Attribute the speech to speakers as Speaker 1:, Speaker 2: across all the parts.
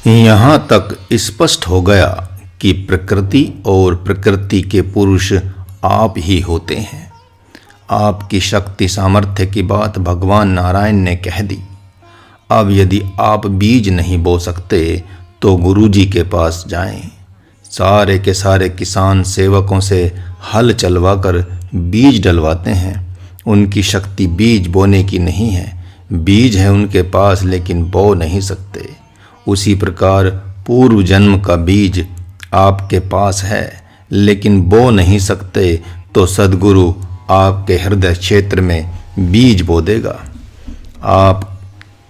Speaker 1: यहाँ तक स्पष्ट हो गया कि प्रकृति और प्रकृति के पुरुष आप ही होते हैं। आपकी शक्ति सामर्थ्य की बात भगवान नारायण ने कह दी। अब यदि आप बीज नहीं बो सकते तो गुरुजी के पास जाएं। सारे के सारे किसान सेवकों से हल चलवाकर बीज डलवाते हैं। उनकी शक्ति बीज बोने की नहीं है। बीज है उनके पास लेकिन बो नहीं सकते। उसी प्रकार पूर्व जन्म का बीज आपके पास है लेकिन बो नहीं सकते, तो सद्गुरु आपके हृदय क्षेत्र में बीज बो देगा। आप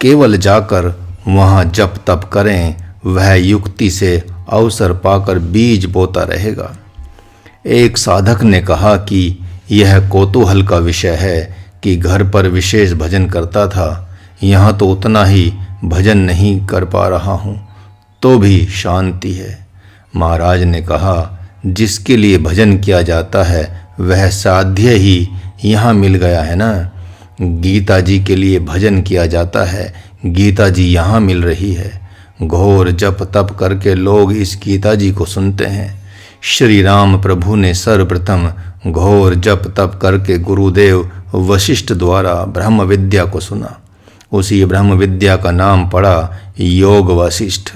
Speaker 1: केवल जाकर वहाँ जप तप करें, वह युक्ति से अवसर पाकर बीज बोता रहेगा। एक साधक ने कहा कि यह कौतूहल का विषय है कि घर पर विशेष भजन करता था, यहाँ तो उतना ही भजन नहीं कर पा रहा हूँ तो भी शांति है। महाराज ने कहा, जिसके लिए भजन किया जाता है वह साध्य ही यहाँ मिल गया है ना। गीता जी के लिए भजन किया जाता है, गीता जी यहाँ मिल रही है। घोर जप तप करके लोग इस गीता जी को सुनते हैं। श्री राम प्रभु ने सर्वप्रथम घोर जप तप करके गुरुदेव वशिष्ठ द्वारा ब्रह्म विद्या को सुना। उसी ब्रह्म विद्या का नाम पड़ा योग वशिष्ठ।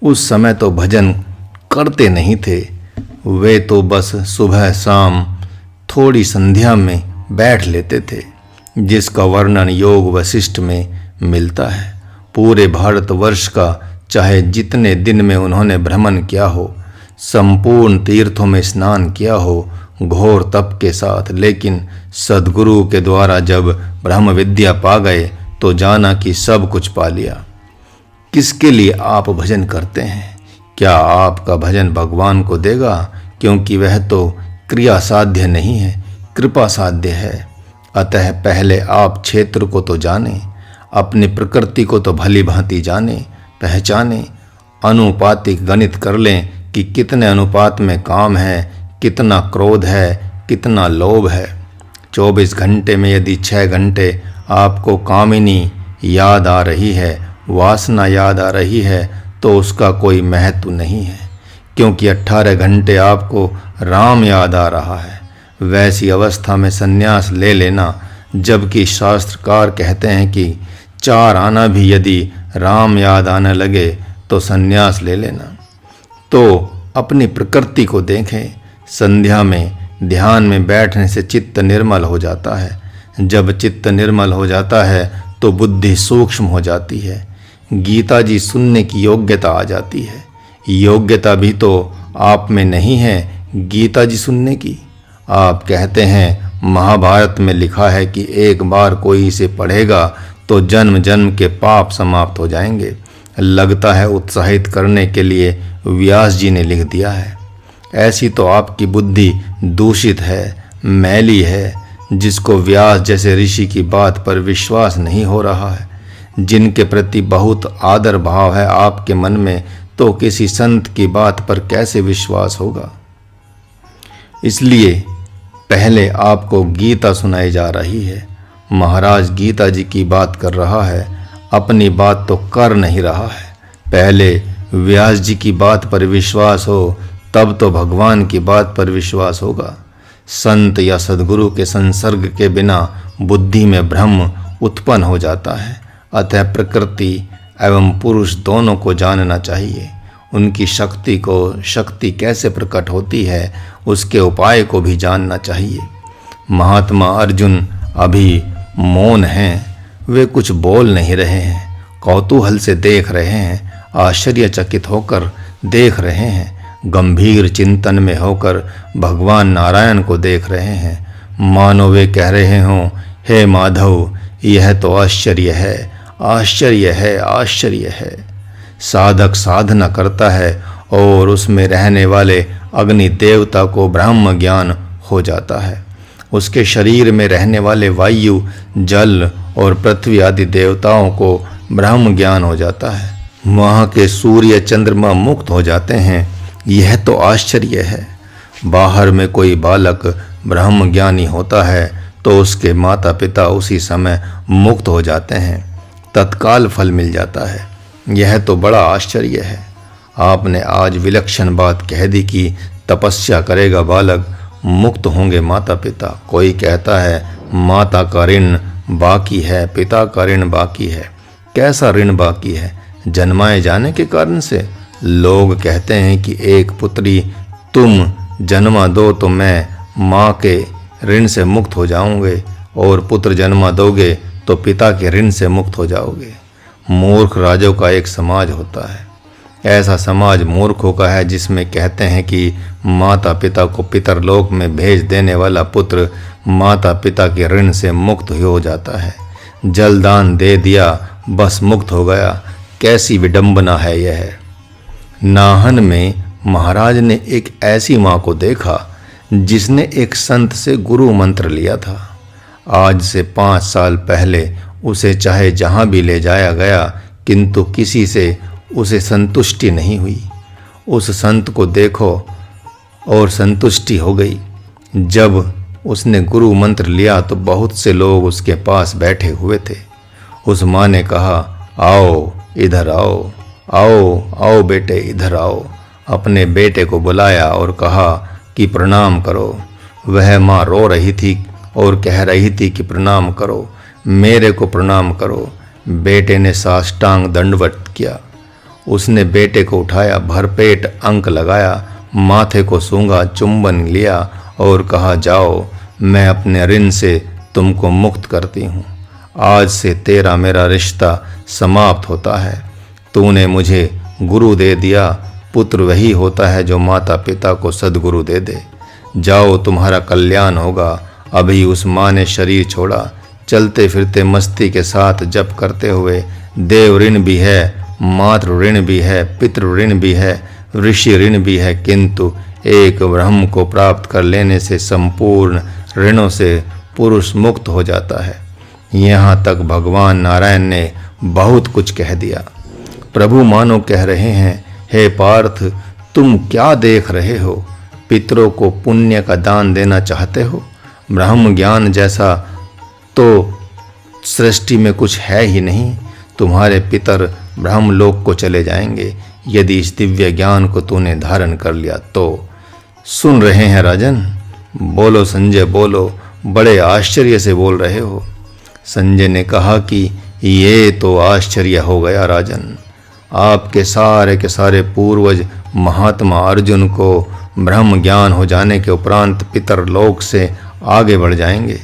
Speaker 1: उस समय तो भजन करते नहीं थे, वे तो बस सुबह शाम थोड़ी संध्या में बैठ लेते थे, जिसका वर्णन योग वशिष्ठ में मिलता है। पूरे भारतवर्ष का चाहे जितने दिन में उन्होंने भ्रमण किया हो, संपूर्ण तीर्थों में स्नान किया हो घोर तप के साथ, लेकिन सद्गुरु के द्वारा जब ब्रह्म विद्या पा गए तो जाना कि सब कुछ पा लिया। किसके लिए आप भजन करते हैं? क्या आपका भजन भगवान को देगा? क्योंकि वह तो क्रिया साध्य नहीं है, कृपा साध्य है। अतः पहले आप क्षेत्र को तो जाने, अपनी प्रकृति को तो भली भांति जाने, पहचाने, अनुपातिक गणित कर लें कि कितने अनुपात में काम है, कितना क्रोध है, कितना लोभ है। 24 घंटे में यदि 6 घंटे आपको कामिनी याद आ रही है, वासना याद आ रही है, तो उसका कोई महत्व नहीं है, क्योंकि 18 घंटे आपको राम याद आ रहा है। वैसी अवस्था में संन्यास ले लेना, जबकि शास्त्रकार कहते हैं कि 4 आना भी यदि राम याद आने लगे तो संन्यास ले लेना। तो अपनी प्रकृति को देखें। संध्या में ध्यान में बैठने से चित्त निर्मल हो जाता है। जब चित्त निर्मल हो जाता है तो बुद्धि सूक्ष्म हो जाती है। गीता जी सुनने की योग्यता आ जाती है। योग्यता भी तो आप में नहीं है गीता जी सुनने की। आप कहते हैं महाभारत में लिखा है कि एक बार कोई इसे पढ़ेगा तो जन्म जन्म के पाप समाप्त हो जाएंगे। लगता है उत्साहित करने के लिए व्यास जी ने लिख दिया है। ऐसी तो आपकी बुद्धि दूषित है, मैली है, जिसको व्यास जैसे ऋषि की बात पर विश्वास नहीं हो रहा है, जिनके प्रति बहुत आदर भाव है आपके मन में, तो किसी संत की बात पर कैसे विश्वास होगा। इसलिए पहले आपको गीता सुनाई जा रही है। महाराज गीता जी की बात कर रहा है, अपनी बात तो कर नहीं रहा है। पहले व्यास जी की बात पर विश्वास हो, तब तो भगवान की बात पर विश्वास होगा। संत या सद्गुरु के संसर्ग के बिना बुद्धि में भ्रम उत्पन्न हो जाता है। अतः प्रकृति एवं पुरुष दोनों को जानना चाहिए। उनकी शक्ति कैसे प्रकट होती है, उसके उपाय को भी जानना चाहिए। महात्मा अर्जुन अभी मौन हैं, वे कुछ बोल नहीं रहे हैं, कौतूहल से देख रहे हैं, आश्चर्यचकित होकर देख रहे हैं, गंभीर चिंतन में होकर भगवान नारायण को देख रहे हैं। मानो वे कह रहे हों, हे माधव, यह तो आश्चर्य है, आश्चर्य है, आश्चर्य है। साधक साधना करता है और उसमें रहने वाले अग्नि देवता को ब्रह्म ज्ञान हो जाता है। उसके शरीर में रहने वाले वायु, जल और पृथ्वी आदि देवताओं को ब्रह्म ज्ञान हो जाता है। वहाँ के सूर्य चंद्रमा मुक्त हो जाते हैं। यह तो आश्चर्य है। बाहर में कोई बालक ब्रह्म ज्ञानी होता है तो उसके माता पिता उसी समय मुक्त हो जाते हैं, तत्काल फल मिल जाता है। यह तो बड़ा आश्चर्य है। आपने आज विलक्षण बात कह दी कि तपस्या करेगा बालक, मुक्त होंगे माता पिता। कोई कहता है माता का ऋण बाकी है, पिता का ऋण बाकी है। कैसा ऋण बाकी है? जन्माए जाने के कारण से। लोग कहते हैं कि एक पुत्री तुम जन्मा दो तो मैं माँ के ऋण से मुक्त हो जाऊंगे, और पुत्र जन्मा दोगे तो पिता के ऋण से मुक्त हो जाओगे। मूर्ख राजों का एक समाज होता है। ऐसा समाज मूर्खों का है जिसमें कहते हैं कि माता पिता को पितरलोक में भेज देने वाला पुत्र माता पिता के ऋण से मुक्त हो जाता है। जलदान दे दिया, बस मुक्त हो गया। कैसी विडंबना है यह। नाहन में महाराज ने एक ऐसी माँ को देखा जिसने एक संत से गुरु मंत्र लिया था। आज से 5 साल पहले उसे चाहे जहाँ भी ले जाया गया, किंतु किसी से उसे संतुष्टि नहीं हुई। उस संत को देखो और संतुष्टि हो गई। जब उसने गुरु मंत्र लिया तो बहुत से लोग उसके पास बैठे हुए थे। उस माँ ने कहा, आओ इधर आओ, आओ आओ बेटे इधर आओ। अपने बेटे को बुलाया और कहा कि प्रणाम करो। वह माँ रो रही थी और कह रही थी कि प्रणाम करो, मेरे को प्रणाम करो। बेटे ने साष्टांग दंडवत किया। उसने बेटे को उठाया, भरपेट अंक लगाया, माथे को सूंघा, चुंबन लिया और कहा, जाओ मैं अपने ऋण से तुमको मुक्त करती हूँ। आज से तेरा मेरा रिश्ता समाप्त होता है। तूने मुझे गुरु दे दिया। पुत्र वही होता है जो माता पिता को सद्गुरु दे दे। जाओ तुम्हारा कल्याण होगा। अभी उस माँ ने शरीर छोड़ा। चलते फिरते मस्ती के साथ जप करते हुए देव ऋण भी है, मातृ ऋण भी है, पितृ ऋण भी है, ऋषि ऋण भी है, किंतु एक ब्रह्म को प्राप्त कर लेने से संपूर्ण ऋणों से पुरुष मुक्त हो जाता है। यहाँ तक भगवान नारायण ने बहुत कुछ कह दिया। प्रभु मानो कह रहे हैं, हे पार्थ, तुम क्या देख रहे हो? पितरों को पुण्य का दान देना चाहते हो? ब्रह्म ज्ञान जैसा तो सृष्टि में कुछ है ही नहीं। तुम्हारे पितर ब्रह्मलोक को चले जाएंगे यदि इस दिव्य ज्ञान को तूने धारण कर लिया तो। सुन रहे हैं राजन? बोलो संजय बोलो, बड़े आश्चर्य से बोल रहे हो। संजय ने कहा कि ये तो आश्चर्य हो गया राजन। आपके सारे के सारे पूर्वज महात्मा अर्जुन को ब्रह्म ज्ञान हो जाने के उपरांत पितरलोक से आगे बढ़ जाएंगे।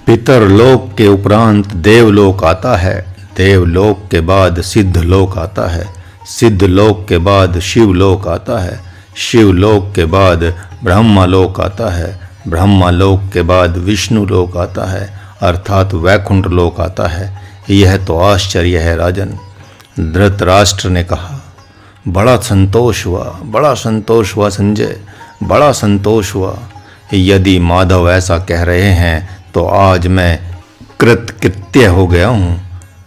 Speaker 1: पितरलोक के उपरांत देवलोक आता है, देवलोक के बाद सिद्धलोक आता है, सिद्धलोक के बाद शिवलोक आता है, शिवलोक के बाद ब्रह्मलोक आता है, ब्रह्मलोक के बाद विष्णु लोक आता है, अर्थात वैकुंठ लोक आता है। यह तो आश्चर्य है राजन। धृतराष्ट्र ने कहा, बड़ा संतोष हुआ, बड़ा संतोष हुआ संजय, बड़ा संतोष हुआ। यदि माधव ऐसा कह रहे हैं तो आज मैं कृतकृत्य हो गया हूँ।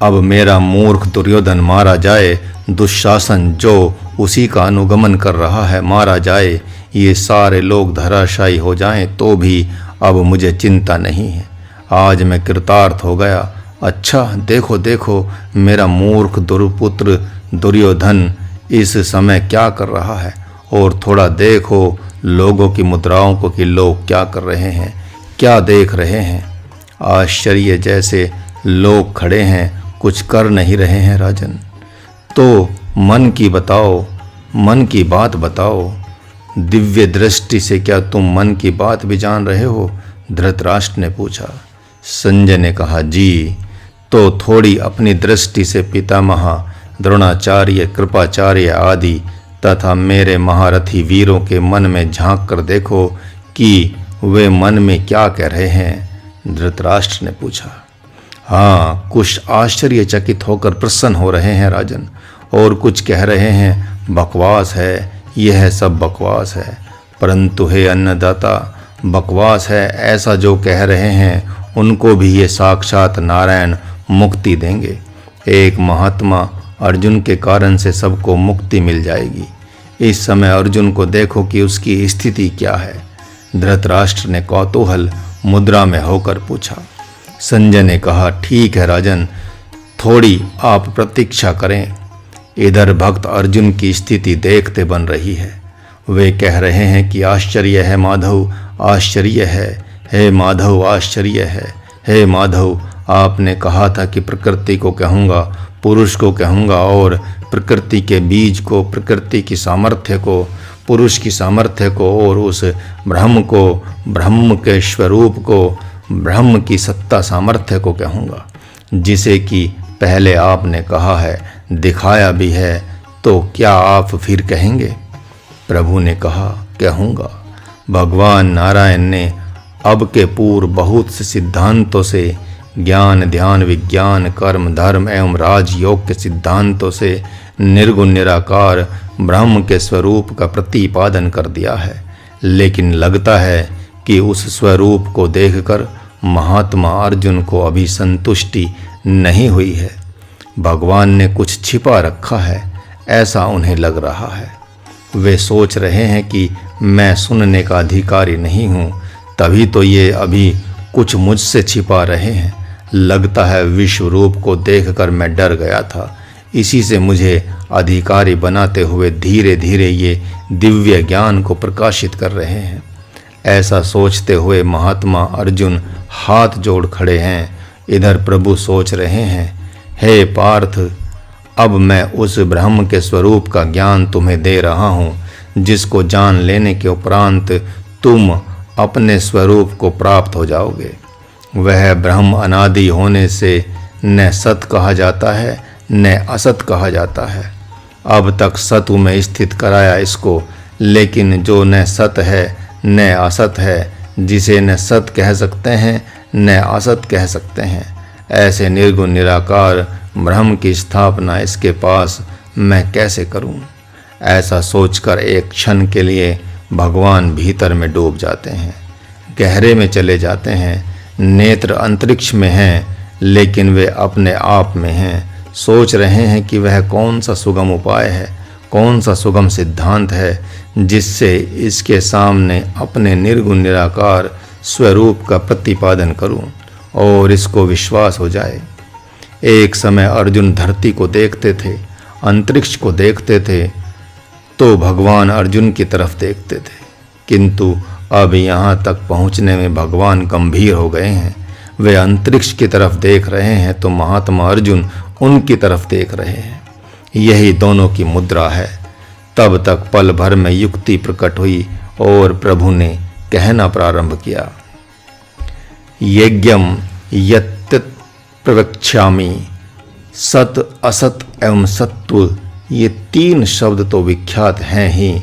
Speaker 1: अब मेरा मूर्ख दुर्योधन मारा जाए, दुशासन जो उसी का अनुगमन कर रहा है मारा जाए, ये सारे लोग धराशायी हो जाएं तो भी अब मुझे चिंता नहीं है। आज मैं कृतार्थ हो गया। अच्छा देखो देखो, मेरा मूर्ख दुर्पुत्र दुर्योधन इस समय क्या कर रहा है, और थोड़ा देखो लोगों की मुद्राओं को कि लोग क्या कर रहे हैं, क्या देख रहे हैं। आश्चर्य जैसे लोग खड़े हैं, कुछ कर नहीं रहे हैं राजन। तो मन की बताओ, मन की बात बताओ। दिव्य दृष्टि से क्या तुम मन की बात भी जान रहे हो? धृतराष्ट्र ने पूछा। संजय ने कहा, जी। तो थोड़ी अपनी दृष्टि से पितामह द्रोणाचार्य, कृपाचार्य आदि तथा मेरे महारथी वीरों के मन में झांक कर देखो कि वे मन में क्या कह रहे हैं। धृतराष्ट्र ने पूछा। हाँ, कुछ आश्चर्यचकित होकर प्रसन्न हो रहे हैं राजन, और कुछ कह रहे हैं बकवास है, यह सब बकवास है। परंतु हे अन्नदाता, बकवास है ऐसा जो कह रहे हैं उनको भी ये साक्षात नारायण मुक्ति देंगे। एक महात्मा अर्जुन के कारण से सबको मुक्ति मिल जाएगी। इस समय अर्जुन को देखो कि उसकी स्थिति क्या है। धृतराष्ट्र ने कौतूहल मुद्रा में होकर पूछा। संजय ने कहा, ठीक है राजन, थोड़ी आप प्रतीक्षा करें। इधर भक्त अर्जुन की स्थिति देखते बन रही है। वे कह रहे हैं कि आश्चर्य है माधव, आश्चर्य है, हे माधव आश्चर्य है, हे माधव आपने कहा था कि प्रकृति को कहूँगा, पुरुष को कहूँगा और प्रकृति के बीज को, प्रकृति की सामर्थ्य को, पुरुष की सामर्थ्य को और उस ब्रह्म को, ब्रह्म के स्वरूप को, ब्रह्म की सत्ता सामर्थ्य को कहूँगा, जिसे कि पहले आपने कहा है, दिखाया भी है, तो क्या आप फिर कहेंगे? प्रभु ने कहा, कहूँगा। भगवान नारायण ने अब के पूर्व बहुत से सिद्धांतों से, ज्ञान, ध्यान, विज्ञान, कर्म, धर्म एवं राजयोग के सिद्धांतों से निर्गुण निराकार ब्रह्म के स्वरूप का प्रतिपादन कर दिया है। लेकिन लगता है कि उस स्वरूप को देखकर महात्मा अर्जुन को अभी संतुष्टि नहीं हुई है। भगवान ने कुछ छिपा रखा है, ऐसा उन्हें लग रहा है। वे सोच रहे हैं कि मैं सुनने का अधिकारी नहीं हूँ, तभी तो ये अभी कुछ मुझसे छिपा रहे हैं। लगता है विश्व रूप को देखकर मैं डर गया था, इसी से मुझे अधिकारी बनाते हुए धीरे धीरे ये दिव्य ज्ञान को प्रकाशित कर रहे हैं। ऐसा सोचते हुए महात्मा अर्जुन हाथ जोड़ खड़े हैं। इधर प्रभु सोच रहे हैं, हे पार्थ, अब मैं उस ब्रह्म के स्वरूप का ज्ञान तुम्हें दे रहा हूँ, जिसको जान लेने के उपरांत तुम अपने स्वरूप को प्राप्त हो जाओगे। वह ब्रह्म अनादि होने से न सत कहा जाता है न असत कहा जाता है। अब तक सतु में स्थित कराया इसको, लेकिन जो न सत है न असत है, जिसे न सत कह सकते हैं न असत कह सकते हैं, ऐसे निर्गुण निराकार ब्रह्म की स्थापना इसके पास मैं कैसे करूं? ऐसा सोचकर एक क्षण के लिए भगवान भीतर में डूब जाते हैं, गहरे में चले जाते हैं। नेत्र अंतरिक्ष में हैं, लेकिन वे अपने आप में हैं। सोच रहे हैं कि वह कौन सा सुगम उपाय है, कौन सा सुगम सिद्धांत है, जिससे इसके सामने अपने निर्गुण निराकार स्वरूप का प्रतिपादन करूं और इसको विश्वास हो जाए। एक समय अर्जुन धरती को देखते थे, अंतरिक्ष को देखते थे, तो भगवान अर्जुन की तरफ देखते थे, किंतु अब यहाँ तक पहुँचने में भगवान गंभीर हो गए हैं। वे अंतरिक्ष की तरफ देख रहे हैं तो महात्मा अर्जुन उनकी तरफ देख रहे हैं। यही दोनों की मुद्रा है। तब तक पल भर में युक्ति प्रकट हुई और प्रभु ने कहना प्रारंभ किया, यज्ञम यत् प्रवक्ष्यामि, सत, असत एवं सत्व, ये तीन शब्द तो विख्यात हैं ही।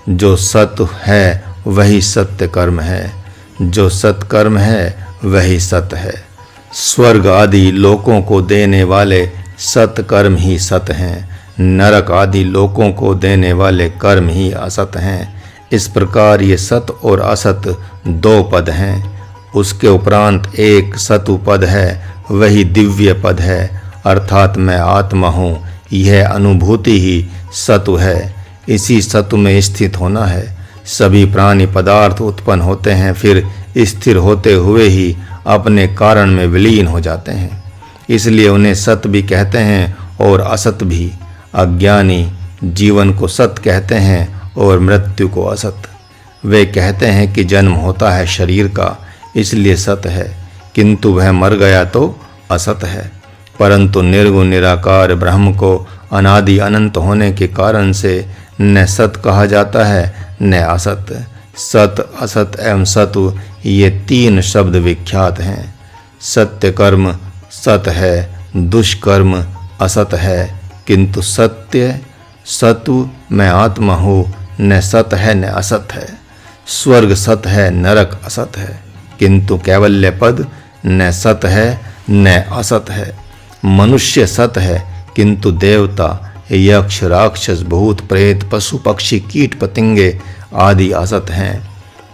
Speaker 1: जो सत्य है वही सत्य कर्म है, जो सत्कर्म है वही सत है। स्वर्ग आदि लोकों को देने वाले सत्कर्म ही सत हैं, नरक आदि लोकों को देने वाले कर्म ही असत हैं। इस प्रकार ये सत और असत दो पद हैं। उसके उपरांत एक सतु पद है, वही दिव्य पद है, अर्थात मैं आत्मा हूँ। यह अनुभूति ही सतु है, इसी सतु में स्थित होना है। सभी प्राणी पदार्थ उत्पन्न होते हैं, फिर स्थिर होते हुए ही अपने कारण में विलीन हो जाते हैं, इसलिए उन्हें सत भी कहते हैं और असत भी। अज्ञानी जीवन को सत कहते हैं और मृत्यु को असत। वे कहते हैं कि जन्म होता है शरीर का, इसलिए सत है, किंतु वह मर गया तो असत है। परंतु निर्गुण निराकार ब्रह्म को अनादि अनंत होने के कारण से न सत कहा जाता है न असत। सत, असत एवं सतु ये तीन शब्द विख्यात हैं। सत्य कर्म सत है, दुष्कर्म असत है, किंतु सत्य सतु मैं आत्मा हूँ न सत है न असत है। स्वर्ग सत है, नरक असत है, किंतु कैवल्य पद न सत है न असत है। मनुष्य सत है, किंतु देवता, यक्ष, राक्षस, भूत, प्रेत, पशु, पक्षी, कीट, पतंगे आदि असत हैं।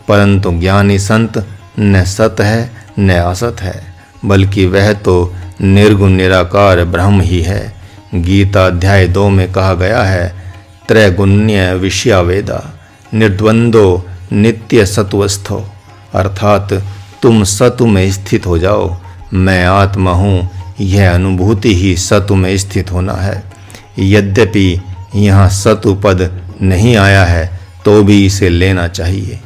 Speaker 1: परंतु ज्ञानी संत न सत है न असत है, बल्कि वह तो निर्गुण निराकार ब्रह्म ही है। गीता अध्याय 2 में कहा गया है, त्रैगुण्य विषया वेदा निर्द्वंदो नित्य सत्वस्थो, अर्थात तुम सतु में स्थित हो जाओ। मैं आत्मा हूँ, यह अनुभूति ही सतु में स्थित होना है। यद्यपि यहाँ सतु पद नहीं आया है तो भी इसे लेना चाहिए।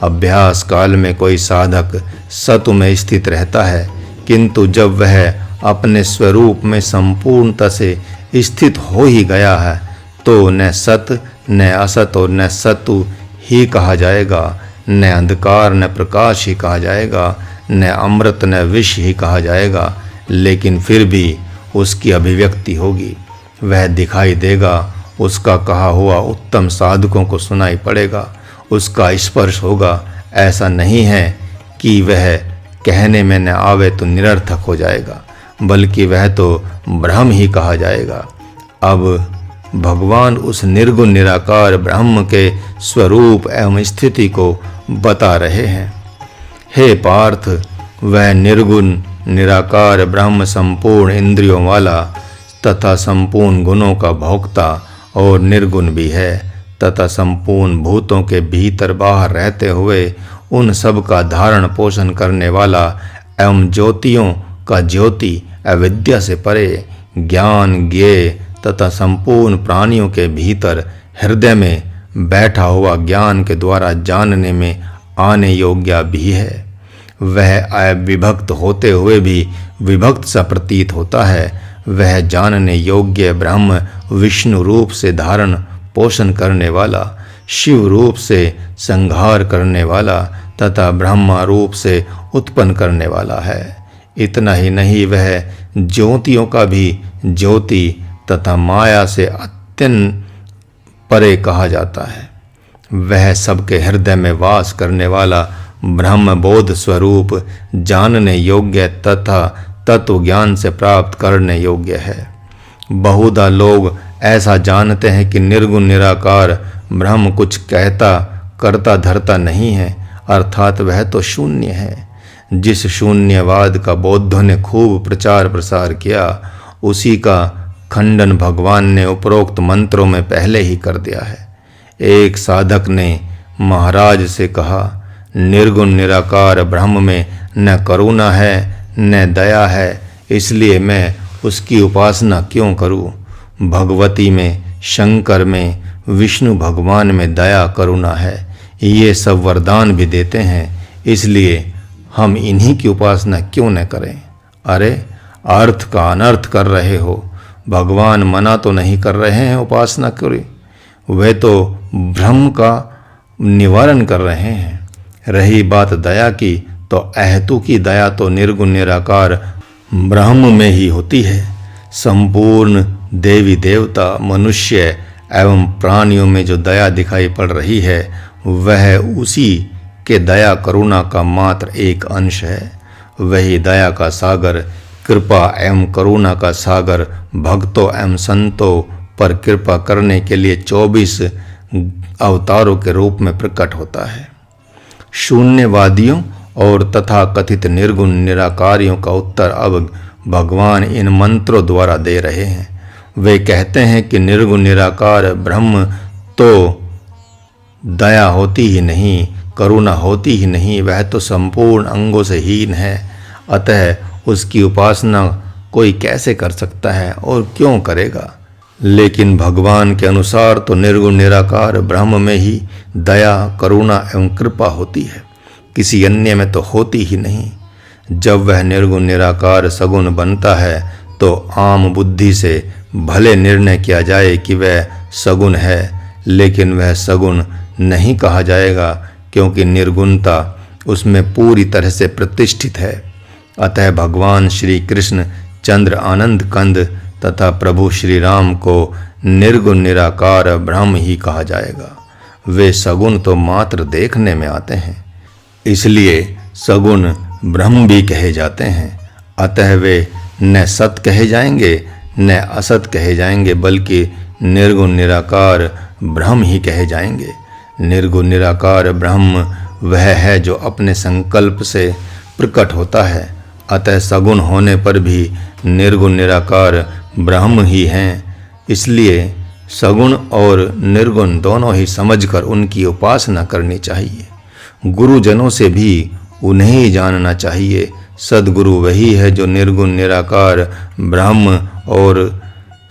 Speaker 1: अभ्यास काल में कोई साधक सतु में स्थित रहता है, किंतु जब वह अपने स्वरूप में संपूर्णता से स्थित हो ही गया है तो न सत न असत और न सतु ही कहा जाएगा, न अंधकार न प्रकाश ही कहा जाएगा, न अमृत न विष ही कहा जाएगा, लेकिन फिर भी उसकी अभिव्यक्ति होगी, वह दिखाई देगा, उसका कहा हुआ उत्तम साधकों को सुनाई पड़ेगा, उसका स्पर्श होगा। ऐसा नहीं है कि वह कहने में न आवे तो निरर्थक हो जाएगा, बल्कि वह तो ब्रह्म ही कहा जाएगा। अब भगवान उस निर्गुण निराकार ब्रह्म के स्वरूप एवं स्थिति को बता रहे हैं। हे पार्थ, वह निर्गुण निराकार ब्रह्म संपूर्ण इंद्रियों वाला तथा संपूर्ण गुणों का भोक्ता और निर्गुण भी है तथा संपूर्ण भूतों के भीतर बाहर रहते हुए उन सब का धारण पोषण करने वाला एवं ज्योतियों का ज्योति, अविद्या से परे ज्ञान ज्ञेय तथा संपूर्ण प्राणियों के भीतर हृदय में बैठा हुआ ज्ञान के द्वारा जानने में आने योग्य भी है। वह अविभक्त होते हुए भी विभक्त सा प्रतीत होता है। वह जानने योग्य ब्रह्म विष्णु रूप से धारण पोषण करने वाला, शिव रूप से संहार करने वाला तथा ब्रह्मा रूप से उत्पन्न करने वाला है। इतना ही नहीं, वह ज्योतियों का भी ज्योति तथा माया से अत्यंत परे कहा जाता है। वह सबके हृदय में वास करने वाला ब्रह्म बोध स्वरूप जानने योग्य तथा तत्व ज्ञान से प्राप्त करने योग्य है। बहुधा लोग ऐसा जानते हैं कि निर्गुण निराकार ब्रह्म कुछ कहता करता धरता नहीं है, अर्थात वह तो शून्य है। जिस शून्यवाद का बौद्धों ने खूब प्रचार प्रसार किया, उसी का खंडन भगवान ने उपरोक्त मंत्रों में पहले ही कर दिया है। एक साधक ने महाराज से कहा, निर्गुण निराकार ब्रह्म में न करुणा है न दया है, इसलिए मैं उसकी उपासना क्यों करूं? भगवती में, शंकर में, विष्णु भगवान में दया करुणा है, ये सब वरदान भी देते हैं, इसलिए हम इन्हीं की उपासना क्यों न करें? अरे, अर्थ का अनर्थ कर रहे हो। भगवान मना तो नहीं कर रहे हैं उपासना करें, वे तो भ्रम का निवारण कर रहे हैं। रही बात दया की, तो अहेतु की दया तो निर्गुण निराकार ब्रह्म में ही होती है। संपूर्ण देवी देवता, मनुष्य एवं प्राणियों में जो दया दिखाई पड़ रही है, वह उसी के दया करुणा का मात्र एक अंश है। वही दया का सागर, कृपा एवं करुणा का सागर भक्तों एवं संतों पर कृपा करने के लिए 24 अवतारों के रूप में प्रकट होता है। शून्यवादियों और तथा कथित निर्गुण निराकारियों का उत्तर अब भगवान इन मंत्रों द्वारा दे रहे हैं। वे कहते हैं कि निर्गुण निराकार ब्रह्म तो दया होती ही नहीं, करुणा होती ही नहीं, वह तो संपूर्ण अंगों से हीन है, अतः उसकी उपासना कोई कैसे कर सकता है और क्यों करेगा? लेकिन भगवान के अनुसार तो निर्गुण निराकार ब्रह्म में ही दया, करुणा एवं कृपा होती है, किसी अन्य में तो होती ही नहीं। जब वह निर्गुण निराकार सगुण बनता है तो आम बुद्धि से भले निर्णय किया जाए कि वह सगुण है, लेकिन वह सगुण नहीं कहा जाएगा, क्योंकि निर्गुणता उसमें पूरी तरह से प्रतिष्ठित है। अतः भगवान श्री कृष्ण चंद्र आनंद कंद तथा प्रभु श्री राम को निर्गुण निराकार ब्रह्म ही कहा जाएगा। वे सगुण तो मात्र देखने में आते हैं, इसलिए सगुण ब्रह्म भी कहे जाते हैं। अतः वे न सत कहे जाएंगे न असत कहे जाएंगे, बल्कि निर्गुण निराकार ब्रह्म ही कहे जाएंगे। निर्गुण निराकार ब्रह्म वह है जो अपने संकल्प से प्रकट होता है, अतः सगुण होने पर भी निर्गुण निराकार ब्रह्म ही हैं। इसलिए सगुण और निर्गुण दोनों ही समझकर उनकी उपासना करनी चाहिए। गुरुजनों से भी उन्हें ही जानना चाहिए। सद्गुरु वही है जो निर्गुण निराकार ब्रह्म और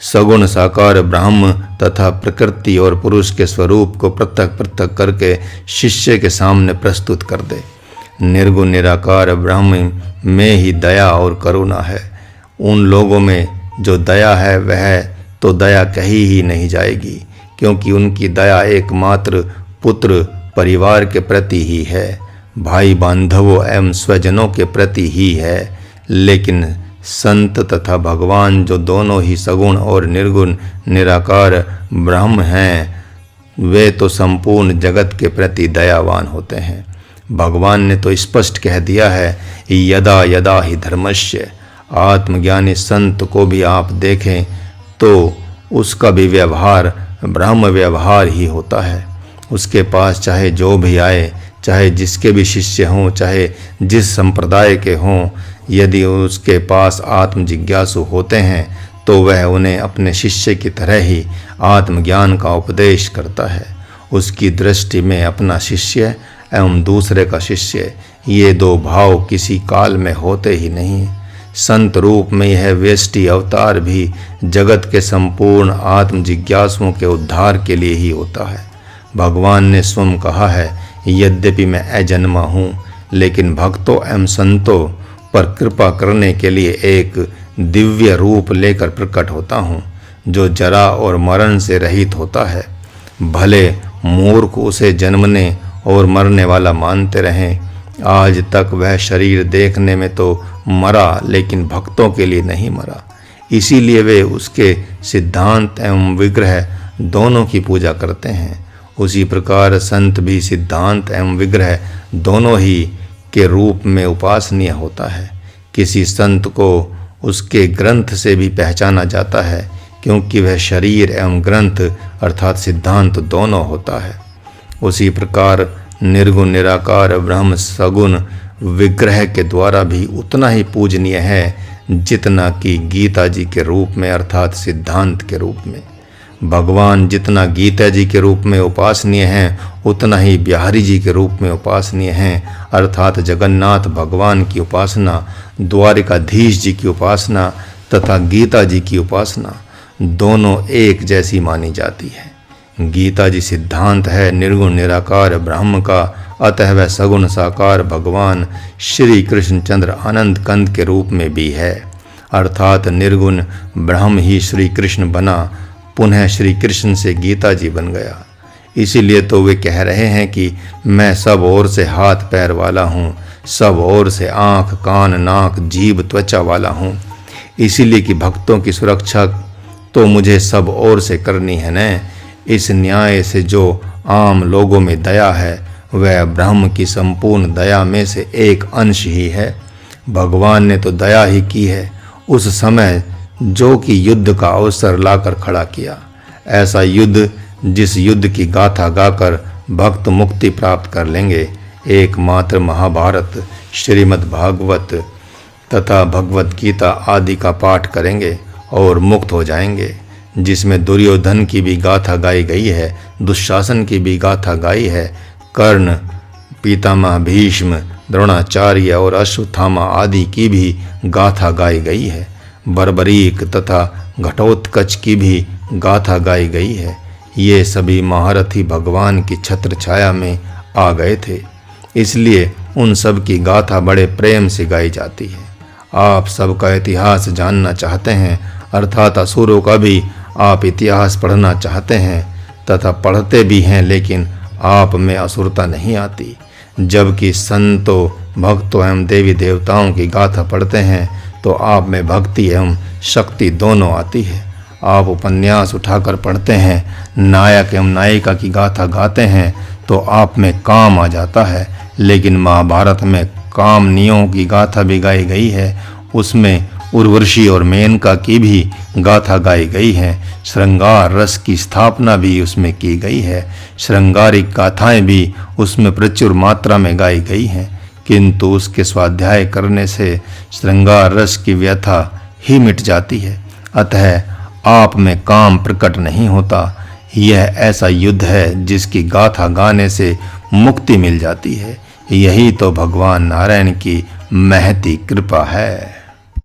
Speaker 1: सगुण साकार ब्रह्म तथा प्रकृति और पुरुष के स्वरूप को पृथक पृथक करके शिष्य के सामने प्रस्तुत कर दे। निर्गुण निराकार ब्रह्म में ही दया और करुणा है। उन लोगों में जो दया है वह तो दया कही ही नहीं जाएगी, क्योंकि उनकी दया एकमात्र पुत्र परिवार के प्रति ही है, भाई बांधवों एवं स्वजनों के प्रति ही है। लेकिन संत तथा भगवान जो दोनों ही सगुण और निर्गुण निराकार ब्रह्म हैं, वे तो संपूर्ण जगत के प्रति दयावान होते हैं। भगवान ने तो स्पष्ट कह दिया है, यदा यदा ही धर्मस्य। आत्मज्ञानी संत को भी आप देखें तो उसका भी व्यवहार ब्रह्म व्यवहार ही होता है। उसके पास चाहे जो भी आए, चाहे जिसके भी शिष्य हों, चाहे जिस संप्रदाय के हों, यदि उसके पास आत्म जिज्ञासु होते हैं तो वह उन्हें अपने शिष्य की तरह ही आत्मज्ञान का उपदेश करता है। उसकी दृष्टि में अपना शिष्य एवं दूसरे का शिष्य, ये दो भाव किसी काल में होते ही नहीं। संत रूप में यह व्यष्टि अवतार भी जगत के संपूर्ण आत्म जिज्ञासुओं के उद्धार के लिए ही होता है। भगवान ने स्वयं कहा है, यद्यपि मैं अजन्मा हूँ, लेकिन भक्तों एवं संतों पर कृपा करने के लिए एक दिव्य रूप लेकर प्रकट होता हूँ, जो जरा और मरण से रहित होता है। भले मूर्ख उसे जन्मने और मरने वाला मानते रहें, आज तक वह शरीर देखने में तो मरा, लेकिन भक्तों के लिए नहीं मरा। इसीलिए वे उसके सिद्धांत एवं विग्रह दोनों की पूजा करते हैं। उसी प्रकार संत भी सिद्धांत एवं विग्रह दोनों ही के रूप में उपासनीय होता है। किसी संत को उसके ग्रंथ से भी पहचाना जाता है, क्योंकि वह शरीर एवं ग्रंथ अर्थात सिद्धांत दोनों होता है। उसी प्रकार निर्गुण निराकार ब्रह्म सगुण विग्रह के द्वारा भी उतना ही पूजनीय है जितना कि गीता जी के रूप में अर्थात सिद्धांत के रूप में। भगवान जितना गीता जी के रूप में उपासनीय हैं, उतना ही बिहारी जी के रूप में उपासनीय हैं, अर्थात जगन्नाथ भगवान की उपासना, द्वारिकाधीश जी की उपासना तथा गीता जी की उपासना दोनों एक जैसी मानी जाती है। गीता जी सिद्धांत है निर्गुण निराकार ब्रह्म का, अतः वह सगुण साकार भगवान श्री कृष्णचंद्र आनंद कंद के रूप में भी है, अर्थात निर्गुण ब्रह्म ही श्री कृष्ण बना, पुनः श्री कृष्ण से गीता जी बन गया। इसीलिए तो वे कह रहे हैं कि मैं सब ओर से हाथ पैर वाला हूँ, सब ओर से आँख कान नाक जीभ त्वचा वाला हूँ। इसीलिए कि भक्तों की सुरक्षा तो मुझे सब ओर से करनी है न। इस न्याय से जो आम लोगों में दया है, वह ब्रह्म की संपूर्ण दया में से एक अंश ही है। भगवान ने तो दया ही की है उस समय जो कि युद्ध का अवसर लाकर खड़ा किया। ऐसा युद्ध जिस युद्ध की गाथा गाकर भक्त मुक्ति प्राप्त कर लेंगे। एकमात्र महाभारत, श्रीमद् भागवत तथा भगवत गीता आदि का पाठ करेंगे और मुक्त हो जाएंगे, जिसमें दुर्योधन की भी गाथा गाई गई है, दुशासन की भी गाथा गाई है, कर्ण, पितामह भीष्म, द्रोणाचार्य और अश्वत्थामा आदि की भी गाथा गाई गई है, बर्बरीक तथा घटोत्कच की भी गाथा गाई गई है। ये सभी महारथी भगवान की छत्र छाया में आ गए थे, इसलिए उन सब की गाथा बड़े प्रेम से गाई जाती है। आप सबका इतिहास जानना चाहते हैं, अर्थात असुरों का भी आप इतिहास पढ़ना चाहते हैं तथा पढ़ते भी हैं, लेकिन आप में असुरता नहीं आती। जबकि संतों भक्तों एवं देवी देवताओं की गाथा पढ़ते हैं तो आप में भक्ति एवं शक्ति दोनों आती है। आप उपन्यास उठाकर पढ़ते हैं, नायक एवं नायिका की गाथा गाते हैं तो आप में काम आ जाता है। लेकिन महाभारत में कामनियों की गाथा भी गाई गई है, उसमें उर्वशी और मेनका की भी गाथा गाई गई है। श्रृंगार रस की स्थापना भी उसमें की गई है, श्रृंगारिक गाथाएं भी उसमें प्रचुर मात्रा में गाई गई हैं, किंतु उसके स्वाध्याय करने से श्रृंगार रस की व्यथा ही मिट जाती है। अतः आप में काम प्रकट नहीं होता। यह ऐसा युद्ध है जिसकी गाथा गाने से मुक्ति मिल जाती है। यही तो भगवान नारायण की महती कृपा है।